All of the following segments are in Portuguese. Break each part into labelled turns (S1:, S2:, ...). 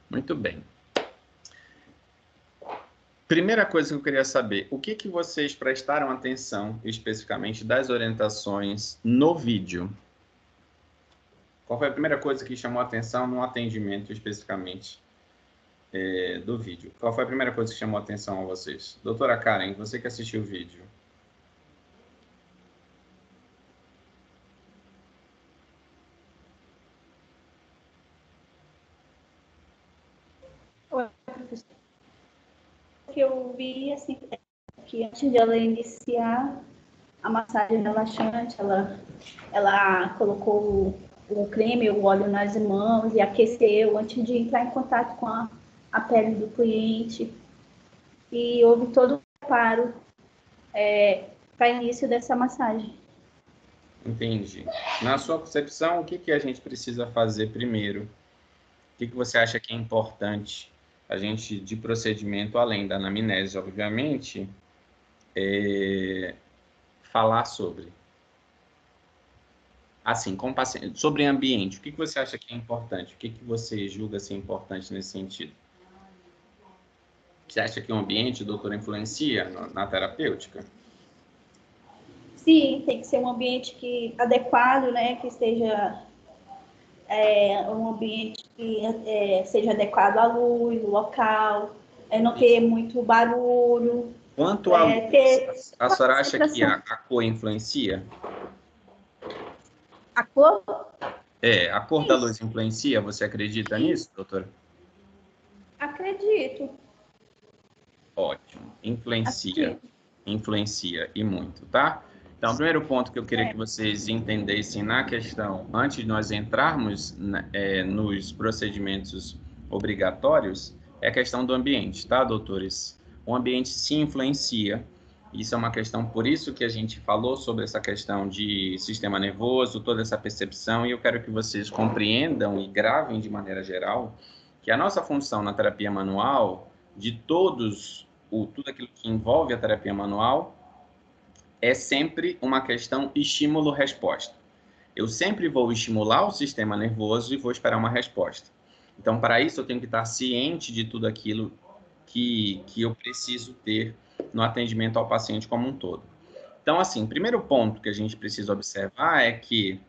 S1: Muito bem. Primeira coisa que eu queria saber, o que vocês prestaram atenção especificamente das orientações no vídeo? Qual foi a primeira coisa que chamou a atenção no atendimento especificamente do vídeo? Qual foi a primeira coisa que chamou a atenção a vocês? Doutora Karen, você que assistiu o vídeo.
S2: O que eu vi, assim, é que antes de ela iniciar a massagem relaxante, ela colocou o creme, o óleo nas mãos e aqueceu antes de entrar em contato com a pele do cliente. E houve todo um preparo para início dessa massagem.
S1: Entendi. Na sua concepção, o que a gente precisa fazer primeiro? O que você acha que é importante a gente, de procedimento, além da anamnese, obviamente, falar sobre? Assim, com o paciente, sobre ambiente, o que você acha que é importante? O que você julga ser importante nesse sentido? Você acha que o ambiente, doutor, influencia na terapêutica?
S2: Sim, tem que ser um ambiente adequado, né? Que seja um ambiente que seja adequado à luz, o local, não ter muito barulho.
S1: Quanto à luz, a senhora acha que a cor influencia?
S2: A cor?
S1: A cor da luz influencia? Você acredita nisso, doutora?
S2: Acredito.
S1: Ótimo. Influencia e muito, tá? Então, o primeiro ponto que eu queria que vocês entendessem na questão, antes de nós entrarmos nos procedimentos obrigatórios, é a questão do ambiente, tá, doutores? O ambiente se influencia. Isso é uma questão, por isso que a gente falou sobre essa questão de sistema nervoso, toda essa percepção, e eu quero que vocês compreendam e gravem de maneira geral que a nossa função na terapia manual, de tudo aquilo que envolve a terapia manual, é sempre uma questão estímulo-resposta. Eu sempre vou estimular o sistema nervoso e vou esperar uma resposta. Então, para isso, eu tenho que estar ciente de tudo aquilo que eu preciso ter no atendimento ao paciente como um todo. Então, assim, o primeiro ponto que a gente precisa observar é que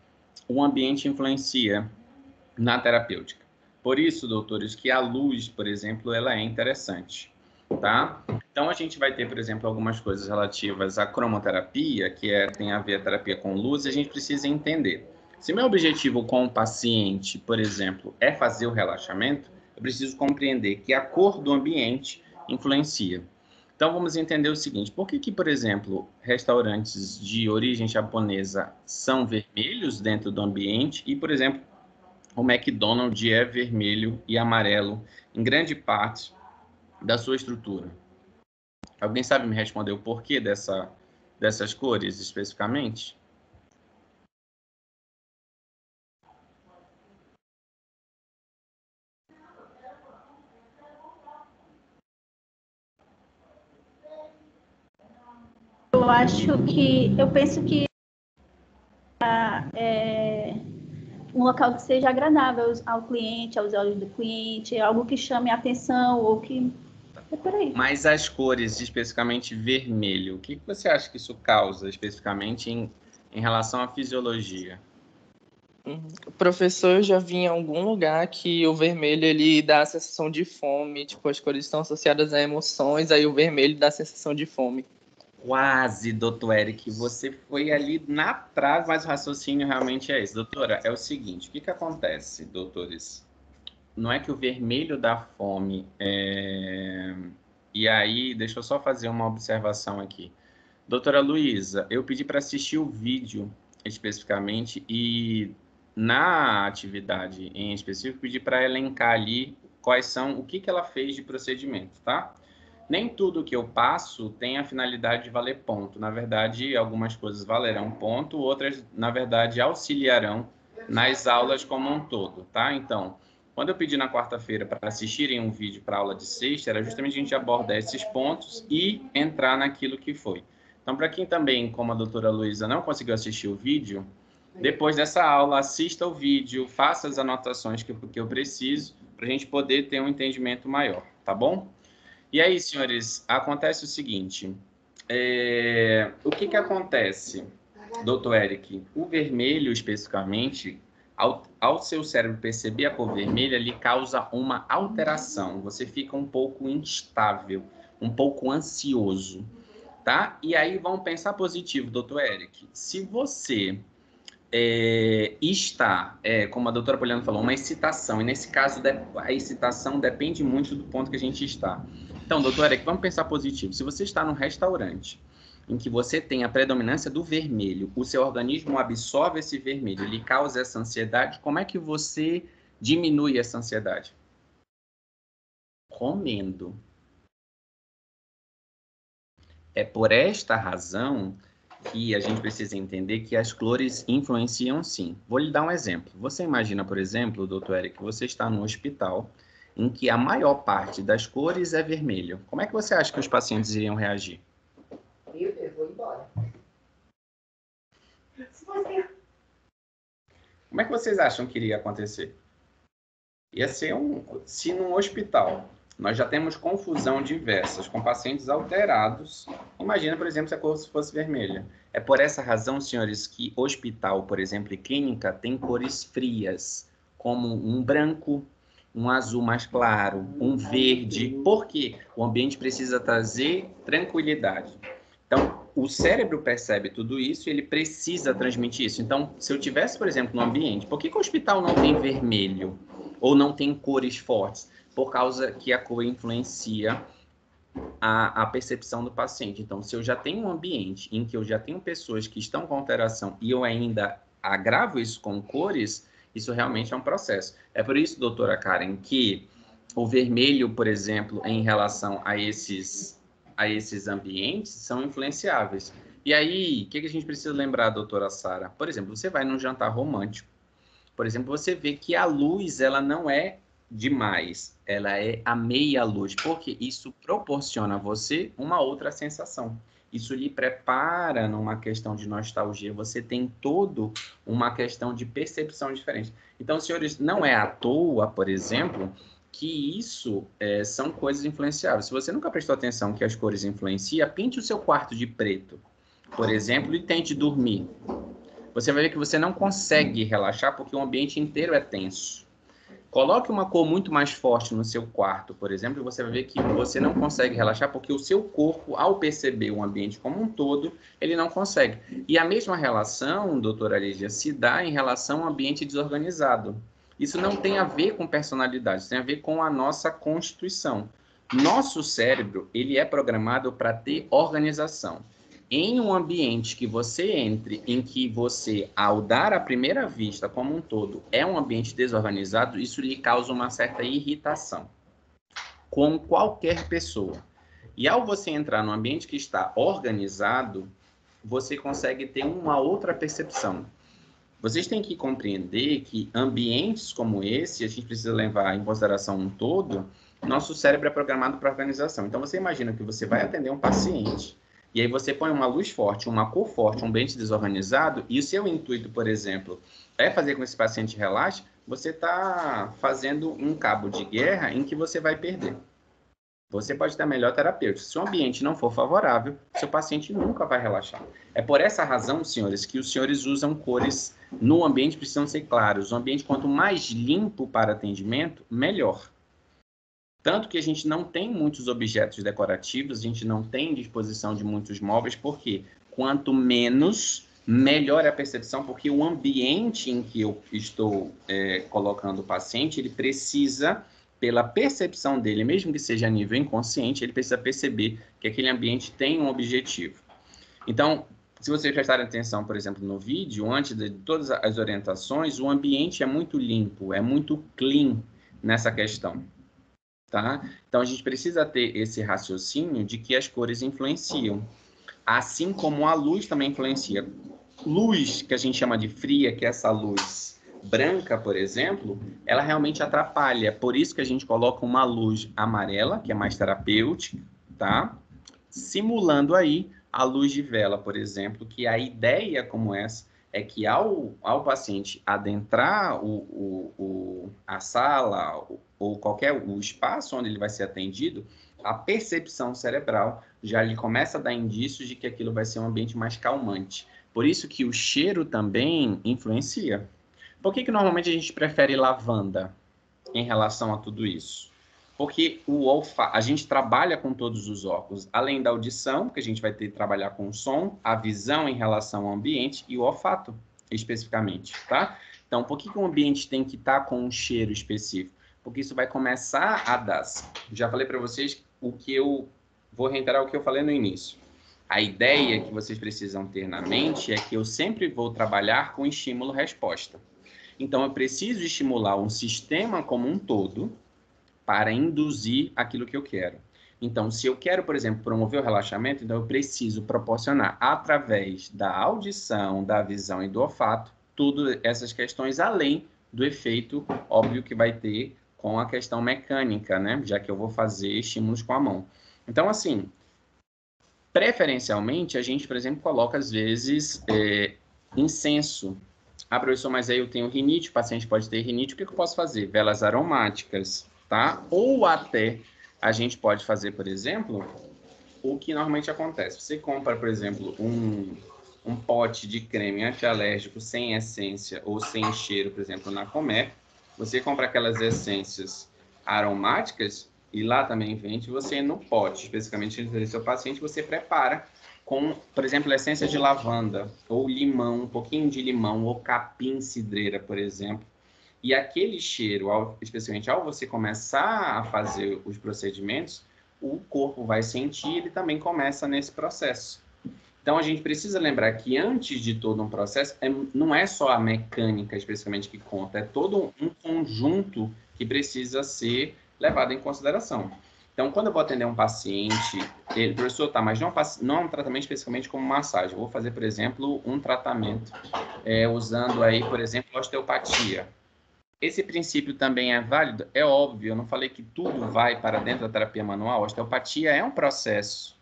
S1: o ambiente influencia na terapêutica. Por isso, doutores, que a luz, por exemplo, ela é interessante, tá? Então, a gente vai ter, por exemplo, algumas coisas relativas à cromoterapia, tem a ver a terapia com luz, e a gente precisa entender. Se meu objetivo com o paciente, por exemplo, é fazer o relaxamento, eu preciso compreender que a cor do ambiente influencia. Então, vamos entender o seguinte, por que, por exemplo, restaurantes de origem japonesa são vermelhos dentro do ambiente e, por exemplo, o McDonald's é vermelho e amarelo em grande parte da sua estrutura? Alguém sabe me responder o porquê dessas cores especificamente?
S2: Eu penso que um local que seja agradável ao cliente, aos olhos do cliente, algo que chame a atenção ou que... É por aí.
S1: Mas as cores, especificamente vermelho, o que você acha que isso causa especificamente em relação à fisiologia?
S3: Professor, eu já vi em algum lugar que o vermelho ele dá a sensação de fome, tipo, as cores estão associadas a emoções, aí o vermelho dá a sensação de fome.
S1: Quase, doutor Eric, você foi ali na trave, mas o raciocínio realmente é esse. Doutora, é o seguinte, o que acontece, doutores? Não é que o vermelho dá fome, e aí, deixa eu só fazer uma observação aqui. Doutora Luísa, eu pedi para assistir o vídeo especificamente e na atividade em específico, pedi para elencar ali o que ela fez de procedimento, tá? Nem tudo que eu passo tem a finalidade de valer ponto. Na verdade, algumas coisas valerão ponto, outras, na verdade, auxiliarão nas aulas como um todo, tá? Então, quando eu pedi na quarta-feira para assistirem um vídeo para a aula de sexta, era justamente a gente abordar esses pontos e entrar naquilo que foi. Então, para quem também, como a doutora Luísa, não conseguiu assistir o vídeo, Depois dessa aula, assista o vídeo, faça as anotações que eu preciso para a gente poder ter um entendimento maior, tá bom? E aí, senhores, acontece o seguinte, o que acontece, doutor Eric? O vermelho, especificamente, ao seu cérebro perceber a cor vermelha, ele causa uma alteração, você fica um pouco instável, um pouco ansioso, tá? E aí, vamos pensar positivo, doutor Eric. Se você está, como a doutora Poliana falou, uma excitação, e nesse caso a excitação depende muito do ponto que a gente está. Então, doutor Eric, vamos pensar positivo. Se você está num restaurante em que você tem a predominância do vermelho, o seu organismo absorve esse vermelho, ele causa essa ansiedade, como é que você diminui essa ansiedade? Comendo. É por esta razão que a gente precisa entender que as cores influenciam sim. Vou lhe dar um exemplo. Você imagina, por exemplo, doutor Eric, que você está no hospital em que a maior parte das cores é vermelho. Como é que você acha que os pacientes iriam reagir?
S4: Meu Deus, vou embora.
S1: Como é que vocês acham que iria acontecer? Ia ser se num hospital nós já temos confusão diversas com pacientes alterados, imagina, por exemplo, se a cor fosse vermelha. É por essa razão, senhores, que hospital, por exemplo, e clínica tem cores frias, como um branco, um azul mais claro, um verde. Por quê? O ambiente precisa trazer tranquilidade. Então, o cérebro percebe tudo isso e ele precisa transmitir isso. Então, se eu tivesse, por exemplo, no ambiente, por que o hospital não tem vermelho? Ou não tem cores fortes? Por causa que a cor influencia a percepção do paciente. Então, se eu já tenho um ambiente em que eu já tenho pessoas que estão com alteração e eu ainda agravo isso com cores, isso realmente é um processo. É por isso, doutora Karen, que o vermelho, por exemplo, em relação a esses ambientes, são influenciáveis. E aí, o que a gente precisa lembrar, doutora Sara? Por exemplo, você vai num jantar romântico, por exemplo, você vê que a luz, ela não é demais, ela é a meia luz, porque isso proporciona a você uma outra sensação. Isso lhe prepara numa questão de nostalgia, você tem todo uma questão de percepção diferente. Então, senhores, não é à toa, por exemplo, que isso são coisas influenciáveis. Se você nunca prestou atenção que as cores influenciam, pinte o seu quarto de preto, por exemplo, e tente dormir. Você vai ver que você não consegue relaxar porque o ambiente inteiro é tenso. Coloque uma cor muito mais forte no seu quarto, por exemplo, e você vai ver que você não consegue relaxar porque o seu corpo, ao perceber o ambiente como um todo, ele não consegue. E a mesma relação, doutora Lígia, se dá em relação ao ambiente desorganizado. Isso não tem a ver com personalidade, tem a ver com a nossa constituição. Nosso cérebro, ele é programado para ter organização. Em um ambiente que você entre, em que você, ao dar à primeira vista como um todo, é um ambiente desorganizado, isso lhe causa uma certa irritação, com qualquer pessoa. E ao você entrar num ambiente que está organizado, você consegue ter uma outra percepção. Vocês têm que compreender que ambientes como esse, a gente precisa levar em consideração um todo, nosso cérebro é programado para organização. Então, você imagina que você vai atender um paciente, e aí você põe uma luz forte, uma cor forte, um ambiente desorganizado, e o seu intuito, por exemplo, é fazer com que esse paciente relaxe, você está fazendo um cabo de guerra em que você vai perder. Você pode ter a melhor terapêutica. Se o ambiente não for favorável, seu paciente nunca vai relaxar. É por essa razão, senhores, que os senhores usam cores no ambiente, precisam ser claros. O ambiente, quanto mais limpo para atendimento, melhor. Tanto que a gente não tem muitos objetos decorativos, a gente não tem disposição de muitos móveis, porque quanto menos, melhor é a percepção, porque o ambiente em que eu estou colocando o paciente, ele precisa, pela percepção dele, mesmo que seja a nível inconsciente, ele precisa perceber que aquele ambiente tem um objetivo. Então, se vocês prestarem atenção, por exemplo, no vídeo, antes de todas as orientações, o ambiente é muito limpo, é muito clean nessa questão. Tá? Então, a gente precisa ter esse raciocínio de que as cores influenciam, assim como a luz também influencia. Luz, que a gente chama de fria, que é essa luz branca, por exemplo, ela realmente atrapalha. Por isso que a gente coloca uma luz amarela, que é mais terapêutica, tá? Simulando aí a luz de vela, por exemplo, que a ideia como essa é que ao paciente adentrar a sala ou qualquer o espaço onde ele vai ser atendido, a percepção cerebral já lhe começa a dar indícios de que aquilo vai ser um ambiente mais calmante. Por isso que o cheiro também influencia. Por que normalmente a gente prefere lavanda em relação a tudo isso? Porque a gente trabalha com todos os órgãos, além da audição, que a gente vai ter que trabalhar com o som, a visão em relação ao ambiente e o olfato, especificamente, tá? Então, por que o ambiente tem que estar com um cheiro específico? Porque isso vai começar a dar. Já falei para vocês vou reiterar o que eu falei no início. A ideia que vocês precisam ter na mente é que eu sempre vou trabalhar com estímulo-resposta. Então, eu preciso estimular um sistema como um todo para induzir aquilo que eu quero. Então, se eu quero, por exemplo, promover o relaxamento, então eu preciso proporcionar, através da audição, da visão e do olfato, tudo essas questões, além do efeito óbvio que vai ter com a questão mecânica, né? Já que eu vou fazer estímulos com a mão. Então, assim, preferencialmente, a gente, por exemplo, coloca, às vezes, incenso. Ah, professor, mas aí eu tenho rinite, o paciente pode ter rinite, o que eu posso fazer? Velas aromáticas, tá? Ou até a gente pode fazer, por exemplo, o que normalmente acontece. Você compra, por exemplo, um pote de creme antialérgico sem essência ou sem cheiro, por exemplo, na Comer. Você compra aquelas essências aromáticas e lá também vende. Você, no pote, especificamente no seu paciente, você prepara com, por exemplo, essência de lavanda ou limão, um pouquinho de limão ou capim-cidreira, por exemplo. E aquele cheiro, especialmente ao você começar a fazer os procedimentos, o corpo vai sentir, ele também começa nesse processo. Então, a gente precisa lembrar que antes de todo um processo, não é só a mecânica especificamente que conta, é todo um conjunto que precisa ser levado em consideração. Então, quando eu vou atender um paciente, professor, tá, mas não é um tratamento especificamente como massagem. Eu vou fazer, por exemplo, um tratamento usando aí, por exemplo, osteopatia. Esse princípio também é válido? É óbvio, eu não falei que tudo vai para dentro da terapia manual. A osteopatia é um processo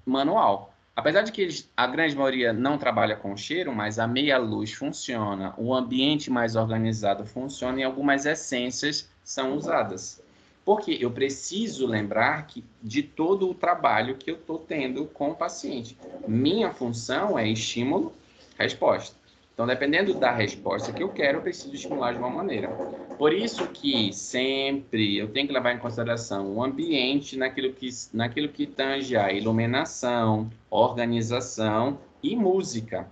S1: manual. Apesar de que a grande maioria não trabalha com cheiro, mas a meia-luz funciona, o ambiente mais organizado funciona e algumas essências são usadas. Porque eu preciso lembrar de todo o trabalho que eu estou tendo com o paciente. Minha função é estímulo-resposta. Então, dependendo da resposta que eu quero, eu preciso estimular de uma maneira. Por isso que sempre eu tenho que levar em consideração o ambiente naquilo que tange a iluminação, organização e música.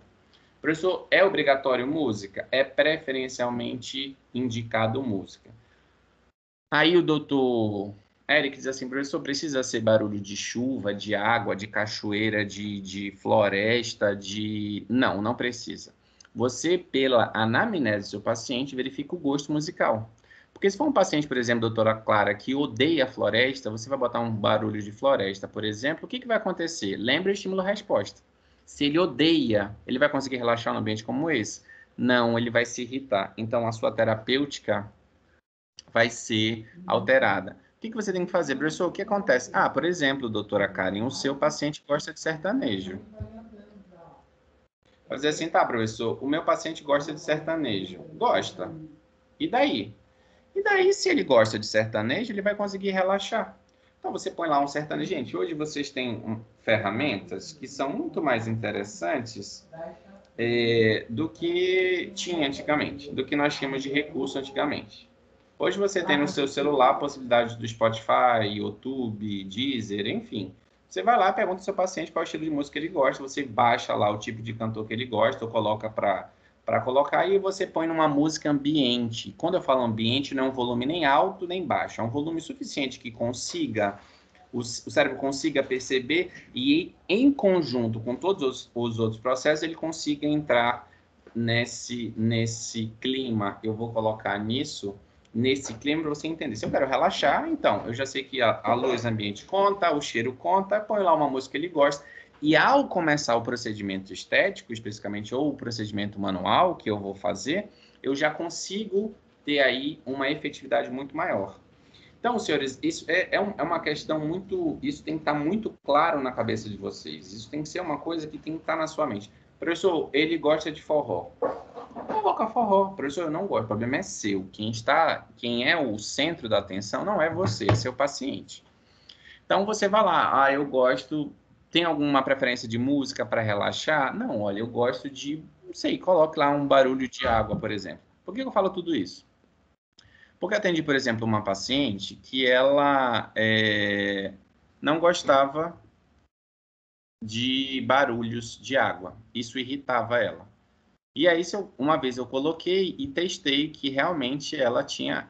S1: Professor, é obrigatório música? É preferencialmente indicado música. Aí o doutor Eric diz assim, professor, precisa ser barulho de chuva, de água, de cachoeira, de floresta, de... Não, não precisa. Você, pela anamnese do seu paciente, verifica o gosto musical. Porque se for um paciente, por exemplo, doutora Clara, que odeia floresta, você vai botar um barulho de floresta, por exemplo, o que vai acontecer? Lembra o estímulo-resposta. Se ele odeia, ele vai conseguir relaxar num ambiente como esse? Não, ele vai se irritar. Então, a sua terapêutica vai ser alterada. O que você tem que fazer, professor? O que acontece? Ah, por exemplo, doutora Karen, o seu paciente gosta de sertanejo. Vai dizer assim, tá, professor, o meu paciente gosta de sertanejo. Gosta. E daí? E daí, se ele gosta de sertanejo, ele vai conseguir relaxar. Então, você põe lá um sertanejo. Gente, hoje vocês têm ferramentas que são muito mais interessantes do que tinha antigamente, do que nós tínhamos de recurso antigamente. Hoje você tem no seu celular a possibilidade do Spotify, YouTube, Deezer, enfim. Você vai lá e pergunta ao seu paciente qual estilo de música ele gosta, você baixa lá o tipo de cantor que ele gosta, ou coloca para colocar, e você põe numa música ambiente. Quando eu falo ambiente, não é um volume nem alto nem baixo, é um volume suficiente que consiga, o cérebro consiga perceber e, em conjunto com todos os outros processos, ele consiga entrar nesse clima. Eu vou colocar nesse clima para você entender. Se eu quero relaxar, então, eu já sei que a luz ambiente conta, o cheiro conta, põe lá uma música que ele gosta. E ao começar o procedimento estético, especificamente, ou o procedimento manual que eu vou fazer, eu já consigo ter aí uma efetividade muito maior. Então, senhores, isso é uma questão muito... Isso tem que estar muito claro na cabeça de vocês. Isso tem que ser uma coisa que tem que estar na sua mente. Professor, ele gosta de forró. Coloca forró. Professor, eu não gosto. O problema é seu. Quem é o centro da atenção não é você, é seu paciente. Então você vai lá, eu gosto, tem alguma preferência de música para relaxar? Não, olha, eu gosto de, não sei, coloque lá um barulho de água, por exemplo. Por que eu falo tudo isso? Porque eu atendi, por exemplo, uma paciente que ela não gostava de barulhos de água. Isso irritava ela. E aí, uma vez eu coloquei e testei que realmente ela tinha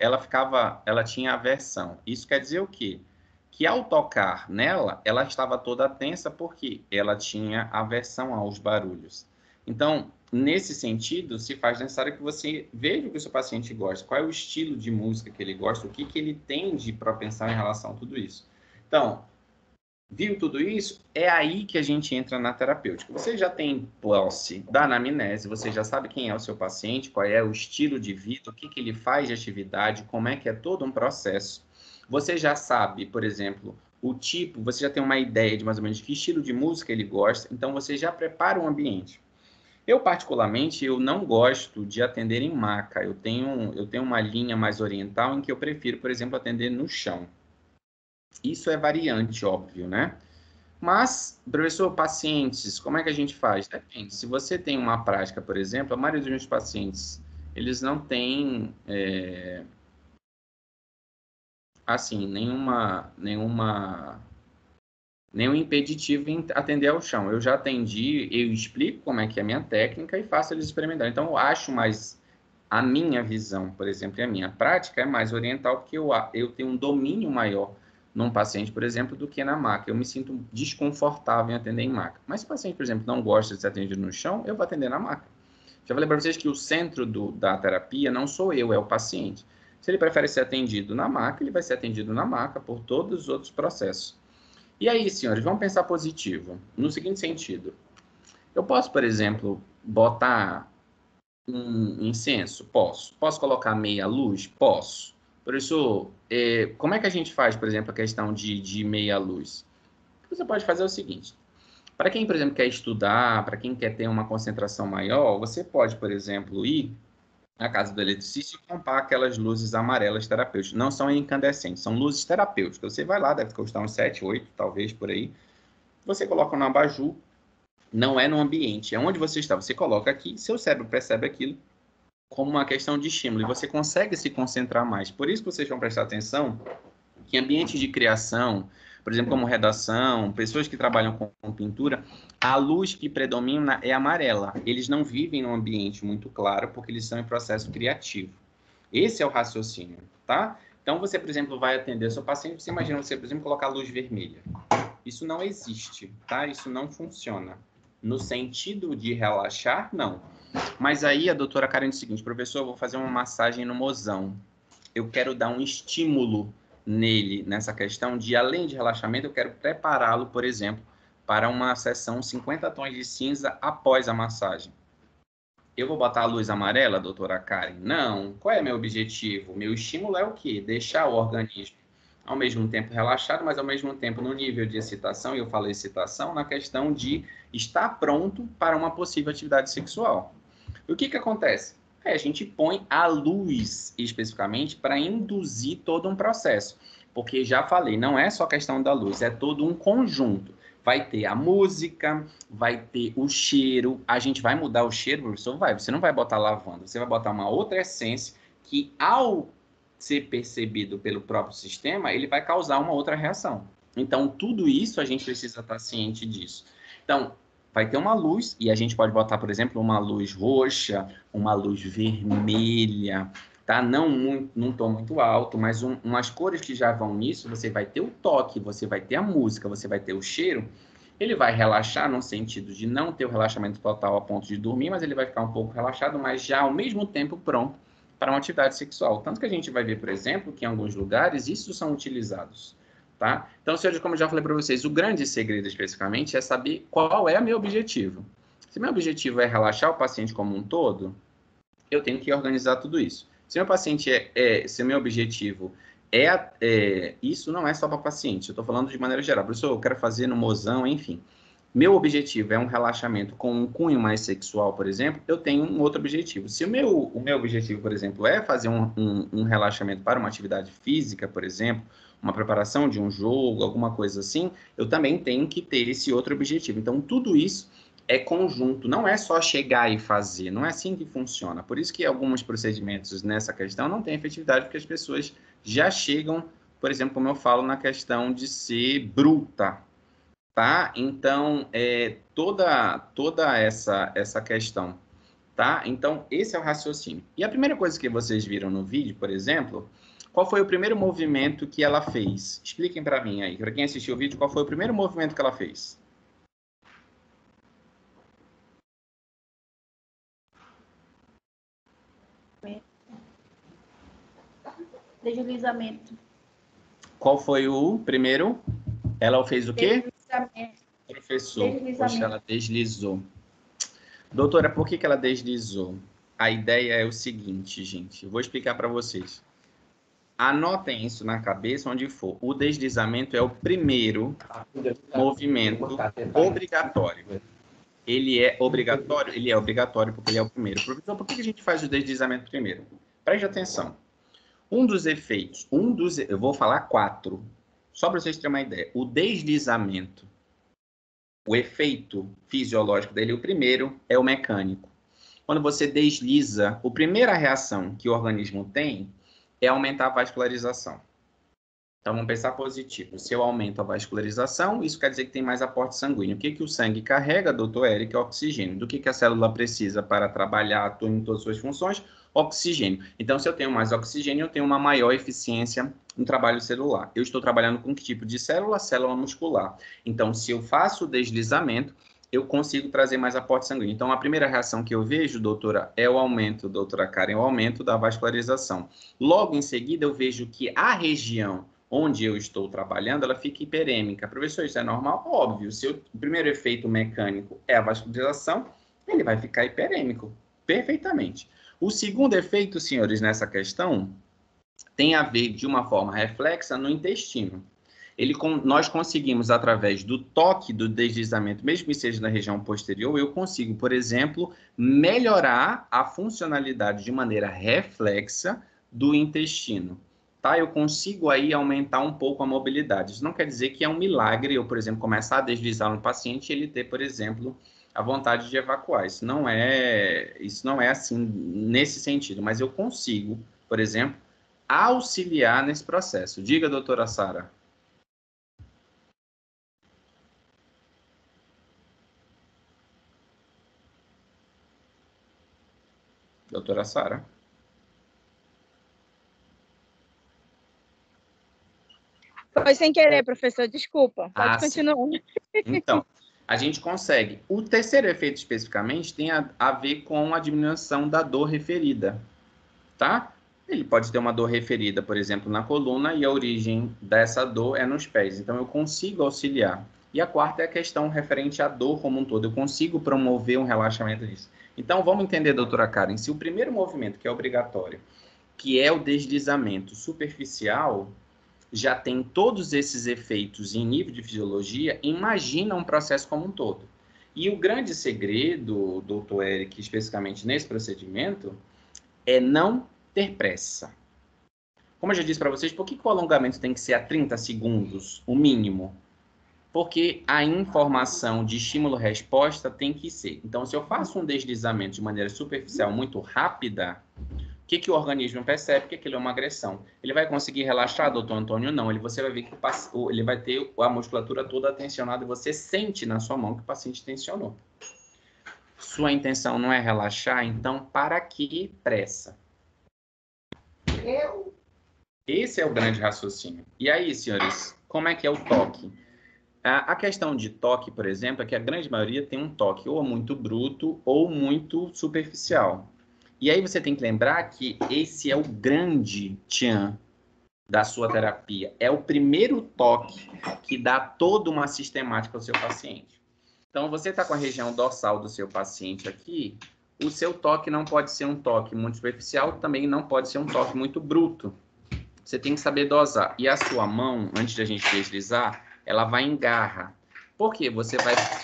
S1: aversão. Isso quer dizer o quê? Que ao tocar nela, ela estava toda tensa porque ela tinha aversão aos barulhos. Então, nesse sentido, se faz necessário que você veja o que o seu paciente gosta, qual é o estilo de música que ele gosta, o que ele tem de propensão em relação a tudo isso. Então, viu tudo isso? É aí que a gente entra na terapêutica. Você já tem posse da anamnese, você já sabe quem é o seu paciente, qual é o estilo de vida, o que ele faz de atividade, como é que é todo um processo. Você já sabe, por exemplo, o tipo, você já tem uma ideia de mais ou menos que estilo de música ele gosta, então você já prepara o ambiente. Eu, particularmente, eu não gosto de atender em maca. Eu tenho uma linha mais oriental em que eu prefiro, por exemplo, atender no chão. Isso é variante, óbvio, né? Mas, professor, pacientes, como é que a gente faz? Depende. Se você tem uma prática, por exemplo, a maioria dos meus pacientes, eles não têm, assim, nenhum impeditivo em atender ao chão. Eu já atendi, eu explico como é que é a minha técnica e faço eles experimentarem. Então, eu acho mais a minha visão, por exemplo, e a minha prática é mais oriental, porque eu tenho um domínio maior num paciente, por exemplo, do que na maca. Eu me sinto desconfortável em atender em maca. Mas se o paciente, por exemplo, não gosta de ser atendido no chão, eu vou atender na maca. Já falei para vocês que o centro da terapia não sou eu, é o paciente. Se ele prefere ser atendido na maca, ele vai ser atendido na maca por todos os outros processos. E aí, senhores, vamos pensar positivo. No seguinte sentido. Eu posso, por exemplo, botar um incenso? Posso. Posso colocar meia luz? Posso. Professor, como é que a gente faz, por exemplo, a questão de meia luz? O que você pode fazer é o seguinte. Para quem, por exemplo, quer estudar, para quem quer ter uma concentração maior, você pode, por exemplo, ir na casa do eletricista e comprar aquelas luzes amarelas terapêuticas. Não são incandescentes, são luzes terapêuticas. Você vai lá, deve custar uns 7, 8, talvez, por aí. Você coloca no abajur, não é no ambiente, é onde você está. Você coloca aqui, seu cérebro percebe aquilo como uma questão de estímulo e você consegue se concentrar mais. Por isso que vocês vão prestar atenção que ambientes de criação, por exemplo, como redação, pessoas que trabalham com pintura, a luz que predomina é amarela. Eles não vivem num ambiente muito claro porque eles estão em processo criativo. Esse é o raciocínio, tá? Então, você, por exemplo, vai atender seu paciente, você imagina você, por exemplo, colocar luz vermelha. Isso não existe, tá? Isso não funciona. No sentido de relaxar, não. Mas aí a doutora Karen diz o seguinte, professor, eu vou fazer uma massagem no mozão. Eu quero dar um estímulo nele, nessa questão de, além de relaxamento, eu quero prepará-lo, por exemplo, para uma sessão 50 tons de cinza após a massagem. Eu vou botar a luz amarela, doutora Karen? Não. Qual é meu objetivo? Meu estímulo é o quê? Deixar o organismo ao mesmo tempo relaxado, mas ao mesmo tempo no nível de excitação, e eu falo excitação, na questão de estar pronto para uma possível atividade sexual. E o que acontece? A gente põe a luz especificamente para induzir todo um processo. Porque já falei, não é só questão da luz, é todo um conjunto. Vai ter a música, vai ter o cheiro. A gente vai mudar o cheiro, professor? Vai. Você não vai botar lavanda, você vai botar uma outra essência que, ao ser percebido pelo próprio sistema, ele vai causar uma outra reação. Então, tudo isso a gente precisa estar ciente disso. Então, vai ter uma luz, e a gente pode botar, por exemplo, uma luz roxa, uma luz vermelha, tá? Não num tom muito alto, mas umas cores que já vão nisso, você vai ter o toque, você vai ter a música, você vai ter o cheiro, ele vai relaxar no sentido de não ter o relaxamento total a ponto de dormir, mas ele vai ficar um pouco relaxado, mas já ao mesmo tempo pronto para uma atividade sexual. Tanto que a gente vai ver, por exemplo, que em alguns lugares isso são utilizados. Tá? Então, senhores, como eu já falei para vocês, o grande segredo especificamente é saber qual é o meu objetivo. Se meu objetivo é relaxar o paciente como um todo, eu tenho que organizar tudo isso. Se meu paciente se meu objetivo isso não é só para paciente, eu estou falando de maneira geral. Professor, eu quero fazer no mozão, enfim. meu objetivo é um relaxamento com um cunho mais sexual, por exemplo, eu tenho um outro objetivo. Se o meu objetivo, por exemplo, é fazer um relaxamento para uma atividade física, por exemplo, uma preparação de um jogo, alguma coisa assim, eu também tenho que ter esse outro objetivo. Então, tudo isso é conjunto, não é só chegar e fazer, não é assim que funciona. Por isso que alguns procedimentos nessa questão não têm efetividade, porque as pessoas já chegam, por exemplo, como eu falo, na questão de ser bruta, tá? Então, toda essa questão, tá? Então, esse é o raciocínio. E a primeira coisa que vocês viram no vídeo, por exemplo, qual foi o primeiro movimento que ela fez? Expliquem para mim aí, para quem assistiu o vídeo, qual foi o primeiro movimento que ela fez?
S2: Deslizamento.
S1: Qual foi o primeiro? Ela fez o quê?
S2: Deslizamento.
S1: Professor,
S2: Deslizamento.
S1: poxa, ela deslizou. Doutora, por que ela deslizou? A ideia é o seguinte, gente. Eu vou explicar para vocês. Anotem isso na cabeça onde for. O deslizamento é o primeiro movimento obrigatório. Ele é obrigatório? Ele é obrigatório porque ele é o primeiro. Professor, por que a gente faz o deslizamento primeiro? Preste atenção. Um dos efeitos, eu vou falar 4, só para vocês terem uma ideia. O deslizamento, o efeito fisiológico dele, o primeiro é o mecânico. Quando você desliza, a primeira reação que o organismo tem é aumentar a vascularização. Então, vamos pensar positivo. Se eu aumento a vascularização, isso quer dizer que tem mais aporte sanguíneo. O que o sangue carrega, doutor Eric? É oxigênio. Do que a célula precisa para trabalhar em todas as suas funções? Oxigênio. Então, se eu tenho mais oxigênio, eu tenho uma maior eficiência no trabalho celular. Eu estou trabalhando com que tipo de célula? Célula muscular. Então, se eu faço o deslizamento, eu consigo trazer mais aporte sanguíneo. Então, a primeira reação que eu vejo, doutora, é o aumento, doutora Karen, é o aumento da vascularização. Logo em seguida, eu vejo que a região onde eu estou trabalhando, ela fica hiperêmica. Professor, isso é normal? Óbvio. Se o primeiro efeito mecânico é a vascularização, ele vai ficar hiperêmico. Perfeitamente. O segundo efeito, senhores, nessa questão, tem a ver de uma forma reflexa no intestino. Nós conseguimos, através do toque, do deslizamento, mesmo que seja na região posterior, eu consigo, por exemplo, melhorar a funcionalidade de maneira reflexa do intestino. Tá? Eu consigo aí aumentar um pouco a mobilidade. Isso não quer dizer que é um milagre eu, por exemplo, começar a deslizar no paciente e ele ter, por exemplo, a vontade de evacuar. Isso não é assim nesse sentido, mas eu consigo, por exemplo, auxiliar nesse processo. Diga, doutora Sara. Doutora Sara.
S5: Foi sem querer, professor, desculpa. Pode continuar.
S1: Então, a gente consegue. O terceiro efeito, especificamente, tem a ver com a diminuição da dor referida, tá? Ele pode ter uma dor referida, por exemplo, na coluna, e a origem dessa dor é nos pés. Então, eu consigo auxiliar. E a quarta é a questão referente à dor como um todo. Eu consigo promover um relaxamento disso. Então, vamos entender, doutora Karen, se o primeiro movimento, que é obrigatório, que é o deslizamento superficial, já tem todos esses efeitos em nível de fisiologia, imagina um processo como um todo. E o grande segredo, doutor Eric, especificamente nesse procedimento, é não ter pressa. Como eu já disse para vocês, por que o alongamento tem que ser a 30 segundos, o mínimo? Porque a informação de estímulo-resposta tem que ser. Então, se eu faço um deslizamento de maneira superficial muito rápida, o que o organismo percebe? Que aquilo é uma agressão. Ele vai conseguir relaxar, doutor Antônio? Não. Você vai ver que ele vai ter a musculatura toda tensionada e você sente na sua mão que o paciente tensionou. Sua intenção não é relaxar, então para que pressa? Esse é o grande raciocínio. E aí, senhores, como é que é o toque? A questão de toque, por exemplo, é que a grande maioria tem um toque ou muito bruto ou muito superficial. E aí você tem que lembrar que esse é o grande tchan da sua terapia. É o primeiro toque que dá toda uma sistemática ao seu paciente. Então, você está com a região dorsal do seu paciente aqui, o seu toque não pode ser um toque muito superficial, também não pode ser um toque muito bruto. Você tem que saber dosar. E a sua mão, antes de a gente deslizar, ela vai em garra. Porque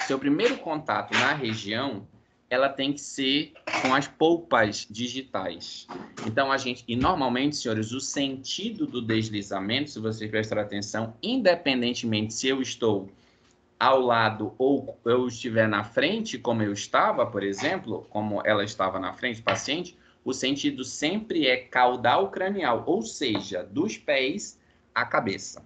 S1: seu primeiro contato na região, ela tem que ser com as polpas digitais. Então, e normalmente, senhores, o sentido do deslizamento, se vocês prestarem atenção, independentemente se eu estou ao lado ou eu estiver na frente, como eu estava, por exemplo, como ela estava na frente, paciente, o sentido sempre é caudal cranial, ou seja, dos pés à cabeça.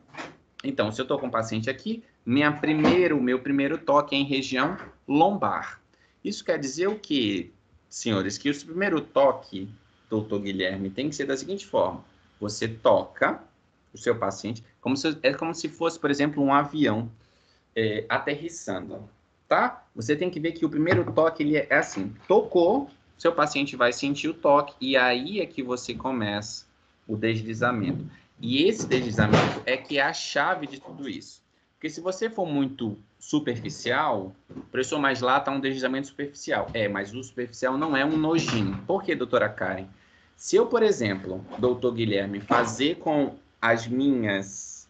S1: Então, se eu estou com o paciente aqui, o meu primeiro toque é em região lombar. Isso quer dizer o quê, senhores? Que o primeiro toque, doutor Guilherme, tem que ser da seguinte forma. Você toca o seu paciente, é como se fosse, por exemplo, um avião aterrissando, tá? Você tem que ver que o primeiro toque ele é assim, tocou, seu paciente vai sentir o toque, e aí é que você começa o deslizamento. E esse deslizamento é que é a chave de tudo isso. Porque se você for muito superficial, professor, mas lá está um deslizamento superficial. Mas o superficial não é um nojinho. Por quê, doutora Karen? Se eu, por exemplo, doutor Guilherme, fazer com as minhas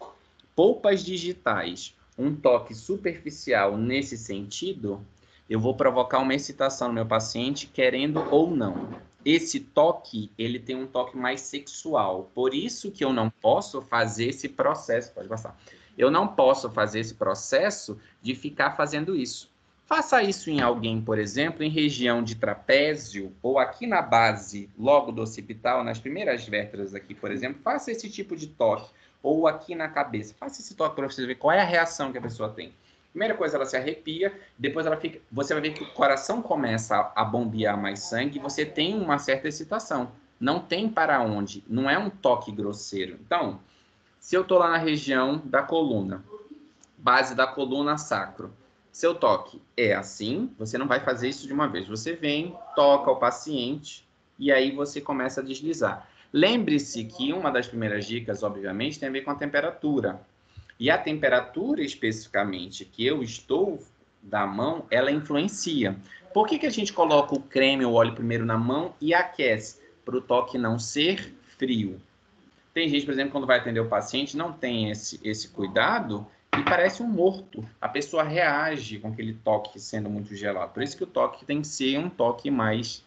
S1: polpas digitais um toque superficial nesse sentido, eu vou provocar uma excitação no meu paciente, querendo ou não. Esse toque, ele tem um toque mais sexual. Por isso que eu não posso fazer esse processo. Pode passar. Eu não posso fazer esse processo de ficar fazendo isso. Faça isso em alguém, por exemplo, em região de trapézio, ou aqui na base, logo do occipital, nas primeiras vértebras aqui, por exemplo, faça esse tipo de toque. Ou aqui na cabeça. Faça esse toque para você ver qual é a reação que a pessoa tem. Primeira coisa, ela se arrepia, depois você vai ver que o coração começa a bombear mais sangue e você tem uma certa excitação. Não tem para onde, não é um toque grosseiro. Então, se eu estou lá na região da coluna, base da coluna sacro, seu toque é assim, você não vai fazer isso de uma vez. Você vem, toca o paciente e aí você começa a deslizar. Lembre-se que uma das primeiras dicas, obviamente, tem a ver com a temperatura. E a temperatura, especificamente, que eu estou da mão, ela influencia. Por que a gente coloca o creme ou o óleo primeiro na mão e aquece? Para o toque não ser frio. Tem gente, por exemplo, quando vai atender o paciente, não tem esse cuidado e parece um morto. A pessoa reage com aquele toque sendo muito gelado. Por isso que o toque tem que ser um toque mais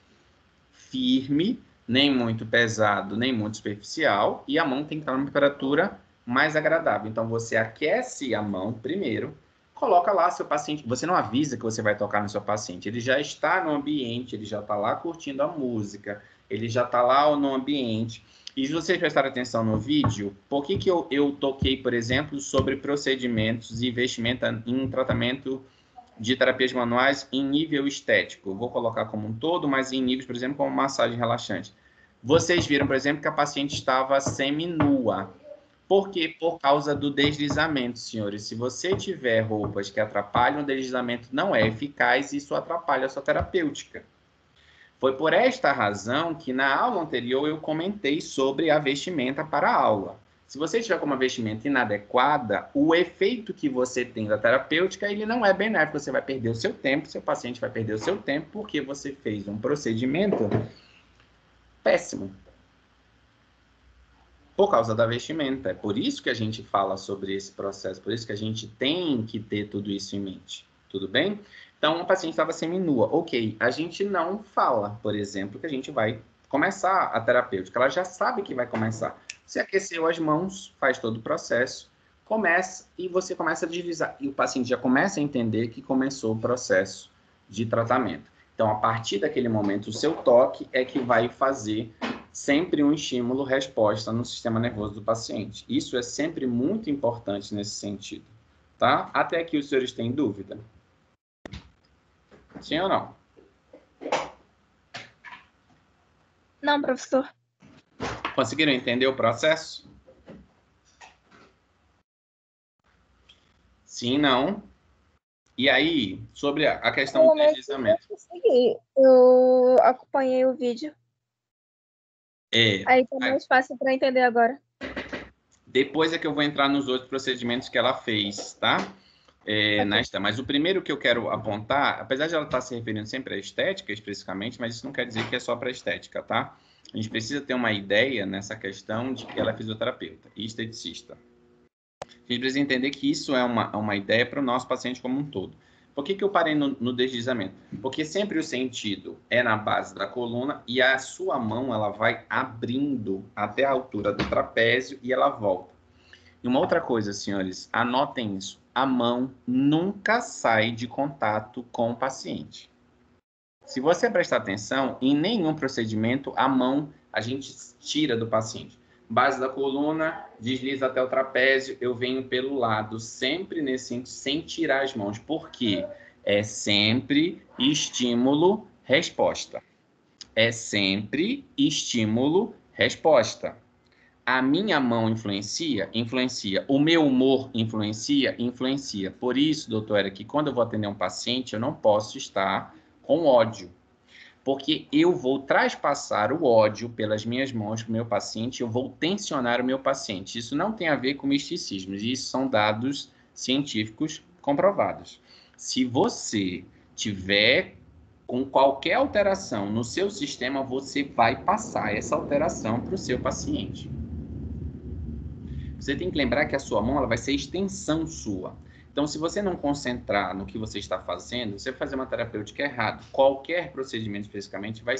S1: firme, nem muito pesado, nem muito superficial, e a mão tem que estar numa temperatura mais agradável. Então, você aquece a mão primeiro, coloca lá seu paciente. Você não avisa que você vai tocar no seu paciente. Ele já está no ambiente, ele já está lá curtindo a música, ele já está lá no ambiente. E se vocês prestarem atenção no vídeo, por que eu toquei, por exemplo, sobre procedimentos e investimento em tratamento de terapias manuais em nível estético? Eu vou colocar como um todo, mas em níveis, por exemplo, como massagem relaxante. Vocês viram, por exemplo, que a paciente estava seminua. Por quê? Por causa do deslizamento, senhores. Se você tiver roupas que atrapalham o deslizamento, não é eficaz e isso atrapalha a sua terapêutica. Foi por esta razão que na aula anterior eu comentei sobre a vestimenta para a aula. Se você estiver com uma vestimenta inadequada, o efeito que você tem da terapêutica, ele não é benéfico. Você vai perder o seu tempo, seu paciente vai perder o seu tempo, porque você fez um procedimento péssimo. Por causa da vestimenta. É por isso que a gente fala sobre esse processo, por isso que a gente tem que ter tudo isso em mente. Tudo bem? Então, o paciente estava seminua. Ok, a gente não fala, por exemplo, que a gente vai começar a terapêutica. Ela já sabe que vai começar. Você aqueceu as mãos, faz todo o processo, começa e você começa a deslizar. E o paciente já começa a entender que começou o processo de tratamento. Então, a partir daquele momento, o seu toque é que vai fazer sempre um estímulo-resposta no sistema nervoso do paciente. Isso é sempre muito importante nesse sentido, tá? Até aqui os senhores têm dúvida? Sim ou não?
S5: Não, professor.
S1: Conseguiram entender o processo? Sim, não. E aí, sobre a questão do deslizamento.
S5: Eu acompanhei o vídeo. Aí tá
S1: Aí,
S5: mais fácil para entender agora.
S1: depois é que eu vou entrar nos outros procedimentos que ela fez, tá? Mas o primeiro que eu quero apontar, apesar de ela estar se referindo sempre à estética especificamente, mas isso não quer dizer que é só para estética, tá? A gente precisa ter uma ideia nessa questão de que ela é fisioterapeuta e esteticista. A gente precisa entender que isso é uma ideia para o nosso paciente como um todo. Por que eu parei no deslizamento? Porque sempre o sentido é na base da coluna e a sua mão ela vai abrindo até a altura do trapézio e ela volta. E uma outra coisa, senhores, anotem isso. A mão nunca sai de contato com o paciente. Se você prestar atenção, em nenhum procedimento a mão a gente tira do paciente. Base da coluna, desliza até o trapézio, eu venho pelo lado, sempre nesse sentido, sem tirar as mãos. Por quê? É sempre estímulo-resposta. É sempre estímulo-resposta. A minha mão influencia? Influencia. O meu humor influencia? Influencia. Por isso, doutora, que quando eu vou atender um paciente, eu não posso estar com ódio. Porque eu vou traspassar o ódio pelas minhas mãos para o meu paciente, eu vou tensionar o meu paciente. Isso não tem a ver com misticismo, isso são dados científicos comprovados. Se você tiver com qualquer alteração no seu sistema, você vai passar essa alteração para o seu paciente. Você tem que lembrar que a sua mão ela vai ser extensão sua. Então, se você não concentrar no que você está fazendo, você vai fazer uma terapêutica errada. Qualquer procedimento, especificamente, vai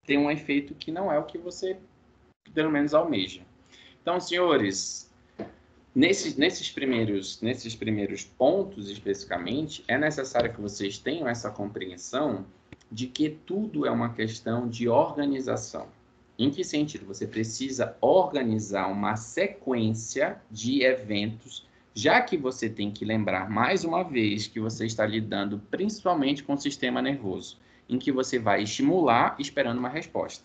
S1: ter um efeito que não é o que você, pelo menos, almeja. Então, senhores, nesses primeiros pontos, especificamente, é necessário que vocês tenham essa compreensão de que tudo é uma questão de organização. Em que sentido? Você precisa organizar uma sequência de eventos, já que você tem que lembrar, mais uma vez, que você está lidando principalmente com o sistema nervoso, em que você vai estimular esperando uma resposta.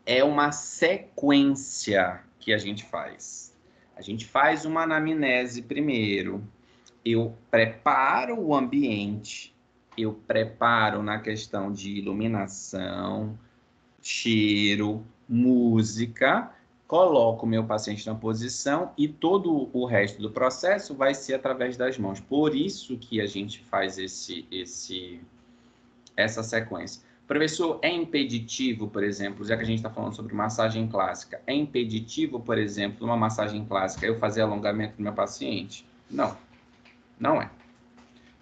S1: É uma sequência que a gente faz. A gente faz uma anamnese primeiro. Eu preparo o ambiente, eu preparo na questão de iluminação, cheiro, música, coloco o meu paciente na posição e todo o resto do processo vai ser através das mãos. Por isso que a gente faz essa sequência. Professor, é impeditivo, por exemplo, já que a gente está falando sobre massagem clássica, é impeditivo, por exemplo, numa massagem clássica, eu fazer alongamento do meu paciente? Não, não é.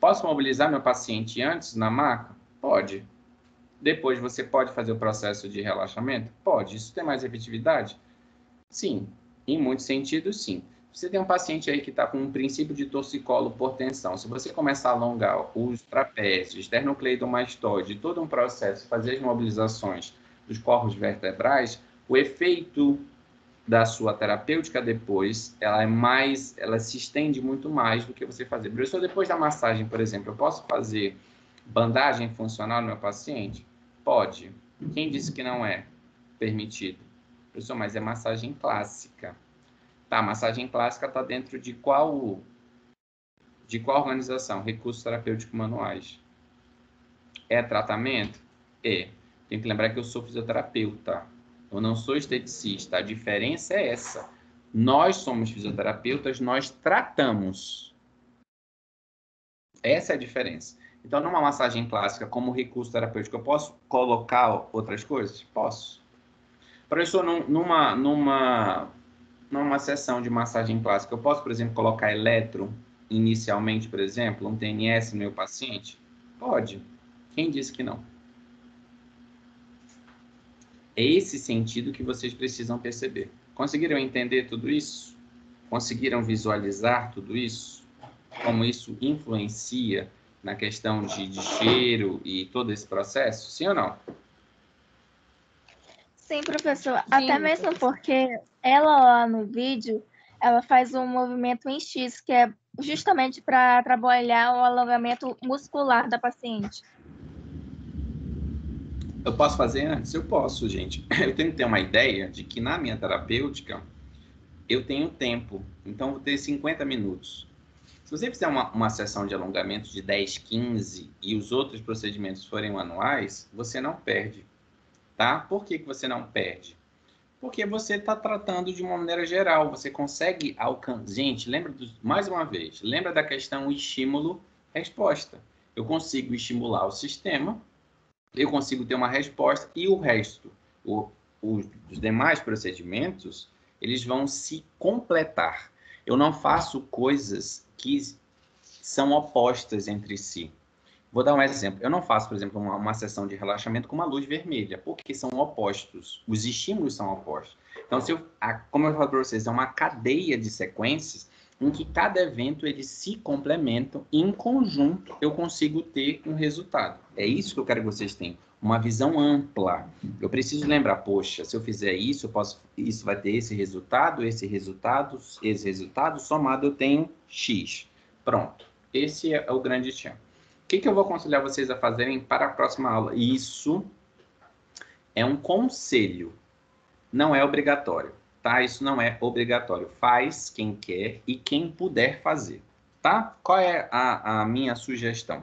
S1: Posso mobilizar meu paciente antes na maca? Pode. Depois você pode fazer o processo de relaxamento? Pode. Isso tem mais efetividade? Sim. Em muitos sentidos, sim. Você tem um paciente aí que está com um princípio de torcicolo por tensão. Se você começar a alongar os trapézios, esternocleidomastoide, todo um processo, fazer as mobilizações dos corpos vertebrais, o efeito da sua terapêutica depois, ela se estende muito mais do que você fazer. Professor, depois da massagem, por exemplo, eu posso fazer bandagem funcional no meu paciente? Pode. Quem disse que não é permitido? Professor, mas é massagem clássica. Tá, massagem clássica está dentro de qual organização? Recursos terapêuticos manuais. É tratamento? É. Tem que lembrar que eu sou fisioterapeuta. Eu não sou esteticista. A diferença é essa. Nós somos fisioterapeutas, nós tratamos. Essa é a diferença. Então, numa massagem clássica, como recurso terapêutico, eu posso colocar outras coisas? Posso. Professor, numa sessão de massagem clássica, eu posso, por exemplo, colocar eletro inicialmente, por exemplo, um TNS no meu paciente? Pode. Quem disse que não? É esse sentido que vocês precisam perceber. Conseguiram entender tudo isso? Conseguiram visualizar tudo isso? Como isso influencia na questão de cheiro e todo esse processo? Sim ou não?
S5: Sim, professor. Até mesmo porque ela lá no vídeo, ela faz um movimento em X, que é justamente para trabalhar o alongamento muscular da paciente.
S1: Eu posso fazer antes? Eu posso, gente. Eu tenho que ter uma ideia de que na minha terapêutica eu tenho tempo. Então, vou ter 50 minutos. Se você fizer uma sessão de alongamento de 10, 15 e os outros procedimentos forem manuais, você não perde. Tá? Por que você não perde? Porque você está tratando de uma maneira geral. Você consegue alcançar... Gente, mais uma vez, lembra da questão estímulo-resposta. Eu consigo estimular o sistema, eu consigo ter uma resposta e o resto, os demais procedimentos, eles vão se completar. Eu não faço coisas que são opostas entre si. Vou dar um exemplo. Eu não faço, por exemplo, uma sessão de relaxamento com uma luz vermelha, porque são opostos. Os estímulos são opostos. Então, como eu falo para vocês, é uma cadeia de sequências em que cada evento eles se complementam e, em conjunto, eu consigo ter um resultado. É isso que eu quero que vocês tenham. Uma visão ampla. Eu preciso lembrar, poxa, se eu fizer isso, isso vai ter esse resultado, somado eu tenho X. Pronto. Esse é o grande chão. O que eu vou aconselhar vocês a fazerem para a próxima aula? Isso é um conselho, não é obrigatório, tá? Isso não é obrigatório. Faz quem quer e quem puder fazer, tá? Qual é a minha sugestão?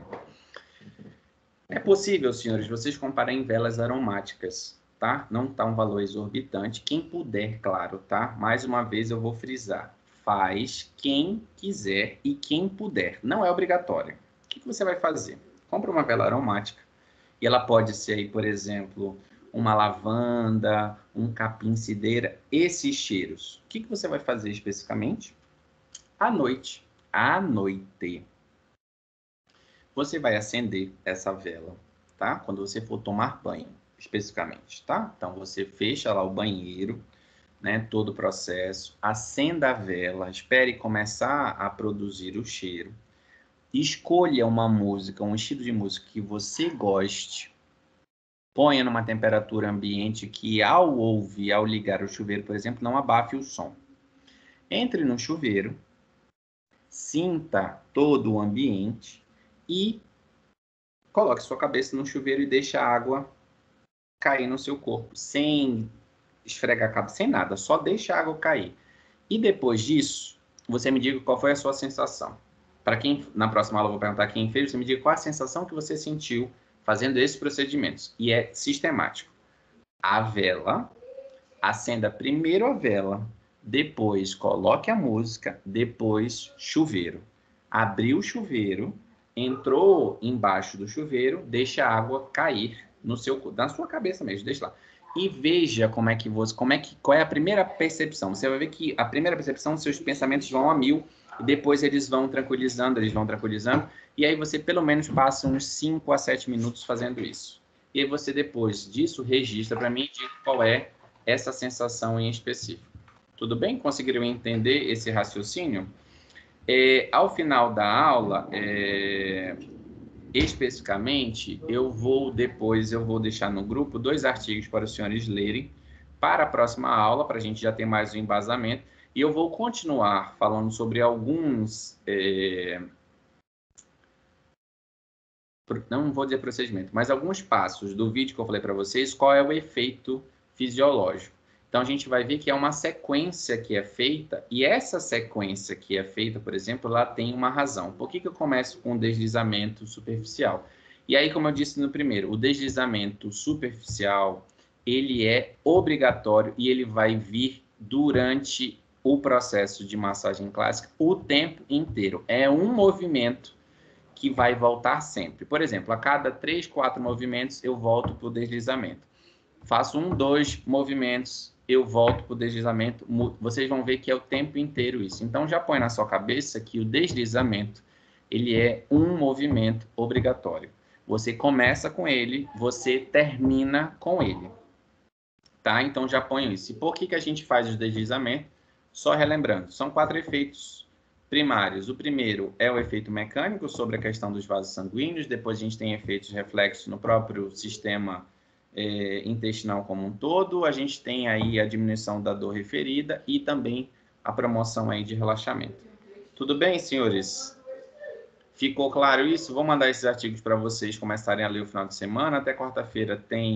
S1: É possível, senhores, vocês compararem velas aromáticas, tá? Não tá um valor exorbitante. Quem puder, claro, tá? Mais uma vez eu vou frisar. Faz quem quiser e quem puder. Não é obrigatório. O que você vai fazer? Compra uma vela aromática e ela pode ser aí, por exemplo, uma lavanda, um capim-cideira, esses cheiros. O que você vai fazer especificamente? À noite. Você vai acender essa vela, tá? Quando você for tomar banho, especificamente, tá? Então, você fecha lá o banheiro, né? Todo o processo, acenda a vela, espere começar a produzir o cheiro. Escolha uma música, um estilo de música que você goste. Ponha numa temperatura ambiente que, ao ouvir, ao ligar o chuveiro, por exemplo, não abafe o som. Entre no chuveiro, sinta todo o ambiente e coloque sua cabeça no chuveiro e deixe a água cair no seu corpo, sem esfregar a cabeça, sem nada, só deixe a água cair. E depois disso, você me diga qual foi a sua sensação. Para quem, na próxima aula eu vou perguntar quem fez, você me diga qual a sensação que você sentiu fazendo esses procedimentos. E é sistemático. A vela, acenda primeiro a vela, depois coloque a música, depois chuveiro. Abriu o chuveiro, entrou embaixo do chuveiro, deixa a água cair na sua cabeça mesmo, deixa lá. E veja qual é a primeira percepção. Você vai ver que a primeira percepção, seus pensamentos vão a 1000, e depois eles vão tranquilizando, e aí você pelo menos passa uns 5 a 7 minutos fazendo isso. E aí você, depois disso, registra para mim e diz qual é essa sensação em específico. Tudo bem? Conseguiram entender esse raciocínio? Ao final da aula, especificamente, eu vou deixar no grupo 2 artigos para os senhores lerem para a próxima aula, para a gente já ter mais um embasamento, e eu vou continuar falando sobre alguns, não vou dizer procedimento, mas alguns passos do vídeo que eu falei para vocês, qual é o efeito fisiológico. Então, a gente vai ver que é uma sequência que é feita, e essa sequência que é feita, por exemplo, ela tem uma razão. Por que eu começo com o deslizamento superficial? E aí, como eu disse no primeiro, o deslizamento superficial, ele é obrigatório e ele vai vir durante o processo de massagem clássica o tempo inteiro. É um movimento que vai voltar sempre. Por exemplo, a cada 3, 4 movimentos, eu volto para o deslizamento. Faço 1, 2 movimentos, eu volto para o deslizamento. Vocês vão ver que é o tempo inteiro isso. Então, já põe na sua cabeça que o deslizamento, ele é um movimento obrigatório. Você começa com ele, você termina com ele. Tá? Então, já põe isso. E por que a gente faz o deslizamento? Só relembrando, são 4 efeitos primários. O primeiro é o efeito mecânico sobre a questão dos vasos sanguíneos. Depois, a gente tem efeitos reflexos no próprio sistema intestinal como um todo, a gente tem aí a diminuição da dor referida e também a promoção aí de relaxamento. Tudo bem, senhores? Ficou claro isso? Vou mandar esses artigos para vocês começarem a ler o final de semana. Até quarta-feira tem